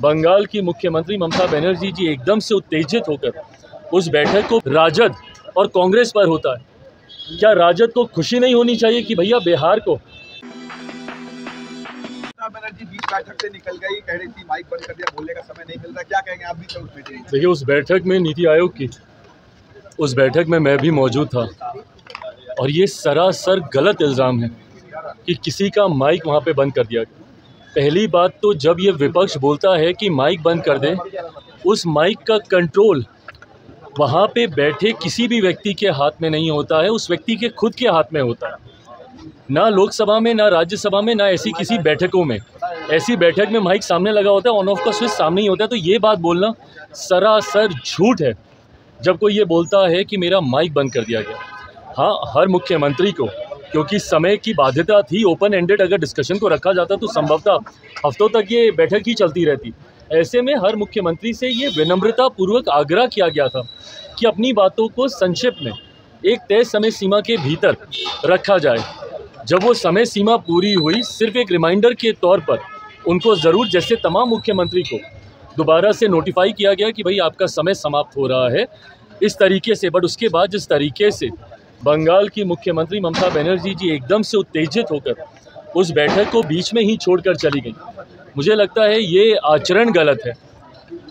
बंगाल की मुख्यमंत्री ममता बनर्जी जी एकदम से उत्तेजित होकर उस बैठक को राजद और कांग्रेस पर होता है। क्या राजद को खुशी नहीं होनी चाहिए कि भैया बिहार को बनर्जी बीच बैठक से निकल गई, कह रही थी माइक बंद कर दिया, बोलने का समय नहीं मिल रहा, क्या कहेंगे आप भी तो उसमें? देखिए, उस बैठक में नीति आयोग की उस बैठक में मैं भी मौजूद था और ये सरासर गलत इल्ज़ाम है कि किसी का माइक वहाँ पे बंद कर दिया गया। पहली बात तो जब ये विपक्ष बोलता है कि माइक बंद कर दे, उस माइक का कंट्रोल वहाँ पे बैठे किसी भी व्यक्ति के हाथ में नहीं होता है, उस व्यक्ति के खुद के हाथ में होता है। ना लोकसभा में, ना राज्यसभा में, ना ऐसी किसी बैठकों में। ऐसी बैठक में माइक सामने लगा होता है, ऑन ऑफ का स्विच सामने ही होता है। तो ये बात बोलना सरासर झूठ है जब कोई ये बोलता है कि मेरा माइक बंद कर दिया गया। हाँ, हर मुख्यमंत्री को, क्योंकि समय की बाध्यता थी, ओपन एंडेड अगर डिस्कशन को रखा जाता तो संभवतः हफ्तों तक ये बैठक ही चलती रहती। ऐसे में हर मुख्यमंत्री से ये विनम्रतापूर्वक आग्रह किया गया था कि अपनी बातों को संक्षिप्त में एक तय समय सीमा के भीतर रखा जाए। जब वो समय सीमा पूरी हुई, सिर्फ एक रिमाइंडर के तौर पर उनको ज़रूर, जैसे तमाम मुख्यमंत्री को दोबारा से नोटिफाई किया गया कि भाई आपका समय समाप्त हो रहा है, इस तरीके से। बट उसके बाद जिस तरीके से बंगाल की मुख्यमंत्री ममता बनर्जी जी एकदम से उत्तेजित होकर उस बैठक को बीच में ही छोड़कर चली गई, मुझे लगता है ये आचरण गलत है।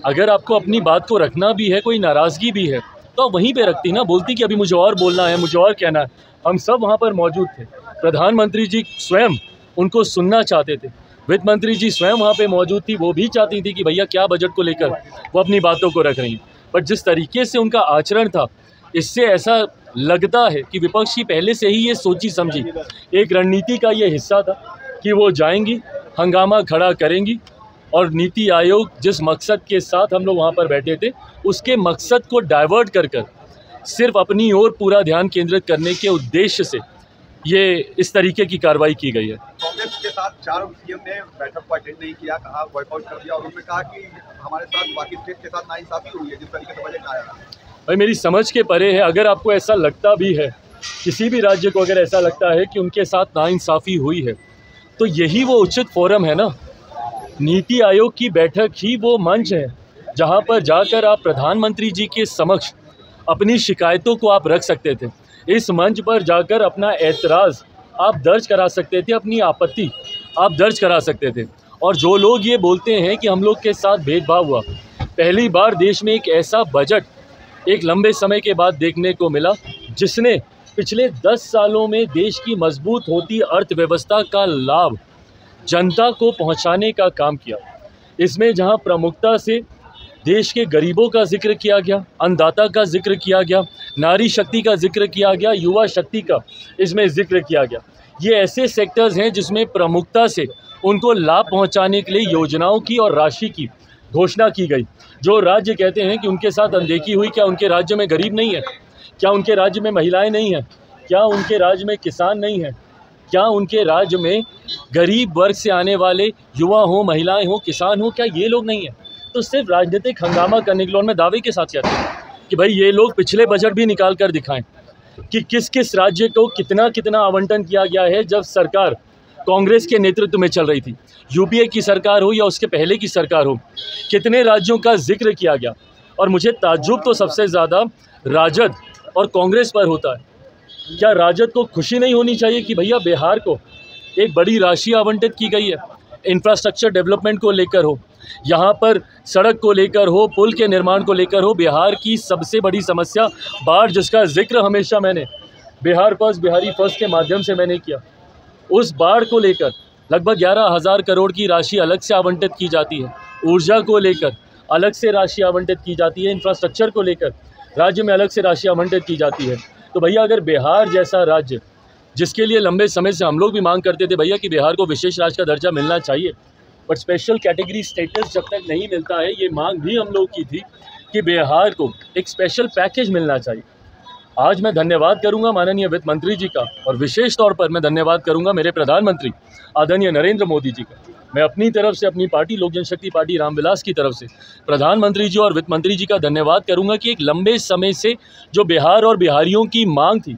अगर आपको अपनी बात को रखना भी है, कोई नाराज़गी भी है, तो आप वहीं पे रखती ना, बोलती कि अभी मुझे और बोलना है, मुझे और कहना है। हम सब वहाँ पर मौजूद थे, प्रधानमंत्री जी स्वयं उनको सुनना चाहते थे, वित्त मंत्री जी स्वयं वहाँ पे मौजूद थी, वो भी चाहती थी कि भैया क्या बजट को लेकर वो अपनी बातों को रख रही हैं। बट जिस तरीके से उनका आचरण था, इससे ऐसा लगता है कि विपक्ष की पहले से ही ये सोची समझी एक रणनीति का ये हिस्सा था कि वो जाएंगी, हंगामा खड़ा करेंगी और नीति आयोग जिस मकसद के साथ हम लोग वहाँ पर बैठे थे, उसके मकसद को डाइवर्ट कर सिर्फ अपनी ओर पूरा ध्यान केंद्रित करने के उद्देश्य से ये इस तरीके की कार्रवाई की गई है। कांग्रेस के साथ चारों सीएम ने बैठक को अटेंड नहीं किया, कहा बॉयकॉट कर दिया और उन्होंने कहा कि हमारे साथ बाकी स्टेट के साथ नाइंसाफी हुई है जिस तरीके से बजट आया। भाई, मेरी समझ के परे है। अगर आपको ऐसा लगता भी है, किसी भी राज्य को अगर ऐसा लगता है कि उनके साथ नाइंसाफ़ी हुई है, तो यही वो उचित फोरम है ना। नीति आयोग की बैठक ही वो मंच है जहां पर जाकर आप प्रधानमंत्री जी के समक्ष अपनी शिकायतों को आप रख सकते थे। इस मंच पर जाकर अपना ऐतराज़ आप दर्ज करा सकते थे, अपनी आपत्ति आप दर्ज करा सकते थे। और जो लोग ये बोलते हैं कि हम लोग के साथ भेदभाव हुआ, पहली बार देश में एक ऐसा बजट एक लंबे समय के बाद देखने को मिला जिसने पिछले 10 सालों में देश की मजबूत होती अर्थव्यवस्था का लाभ जनता को पहुंचाने का काम किया। इसमें जहां प्रमुखता से देश के गरीबों का जिक्र किया गया, अन्नदाता का जिक्र किया गया, नारी शक्ति का जिक्र किया गया, युवा शक्ति का इसमें जिक्र किया गया। ये ऐसे सेक्टर्स हैं जिसमें प्रमुखता से उनको लाभ पहुंचाने के लिए योजनाओं की और राशि की घोषणा की गई। जो राज्य कहते हैं कि उनके साथ अनदेखी हुई, क्या उनके राज्य में गरीब नहीं है? क्या उनके राज्य में महिलाएं नहीं हैं? क्या उनके राज्य में किसान नहीं हैं? क्या उनके राज्य में गरीब वर्ग से आने वाले युवा हों, महिलाएं हों, किसान हों, क्या ये लोग नहीं हैं? तो सिर्फ राजनीतिक हंगामा करने के लिए, और मैं दावे के साथ कहता हूँ कि भाई ये लोग पिछले बजट भी निकाल कर दिखाएं कि किस किस राज्य को कितना कितना आवंटन किया गया है जब सरकार कांग्रेस के नेतृत्व में चल रही थी। यूपीए की सरकार हो या उसके पहले की सरकार हो, कितने राज्यों का जिक्र किया गया। और मुझे ताज्जुब तो सबसे ज़्यादा राजद और कांग्रेस पर होता है। क्या राजद को खुशी नहीं होनी चाहिए कि भैया बिहार को एक बड़ी राशि आवंटित की गई है, इंफ्रास्ट्रक्चर डेवलपमेंट को लेकर हो, यहाँ पर सड़क को लेकर हो, पुल के निर्माण को लेकर हो। बिहार की सबसे बड़ी समस्या बाढ़, जिसका जिक्र हमेशा मैंने बिहार फर्स्ट, बिहारी फर्स्ट के माध्यम से मैंने किया, उस बाढ़ को लेकर लगभग 11,000 करोड़ की राशि अलग से आवंटित की जाती है। ऊर्जा को लेकर अलग से राशि आवंटित की जाती है, इंफ्रास्ट्रक्चर को लेकर राज्य में अलग से राशि आवंटित की जाती है। तो भैया, अगर बिहार जैसा राज्य, जिसके लिए लंबे समय से हम लोग भी मांग करते थे भैया कि बिहार को विशेष राज्य का दर्जा मिलना चाहिए, बट स्पेशल कैटेगरी स्टेटस जब तक नहीं मिलता है, ये मांग भी हम लोग की थी कि बिहार को एक स्पेशल पैकेज मिलना चाहिए। आज मैं धन्यवाद करूंगा माननीय वित्त मंत्री जी का, और विशेष तौर पर मैं धन्यवाद करूंगा मेरे प्रधानमंत्री आदरणीय नरेंद्र मोदी जी का। मैं अपनी तरफ से, अपनी पार्टी लोक जनशक्ति पार्टी रामविलास की तरफ से प्रधानमंत्री जी और वित्त मंत्री जी का धन्यवाद करूंगा कि एक लंबे समय से जो बिहार और बिहारियों की मांग थी,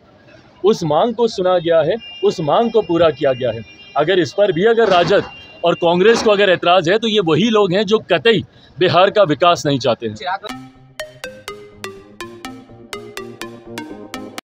उस मांग को सुना गया है, उस मांग को पूरा किया गया है। अगर इस पर भी अगर राजद और कांग्रेस को अगर एतराज़ है तो ये वही लोग हैं जो कतई बिहार का विकास नहीं चाहते हैं।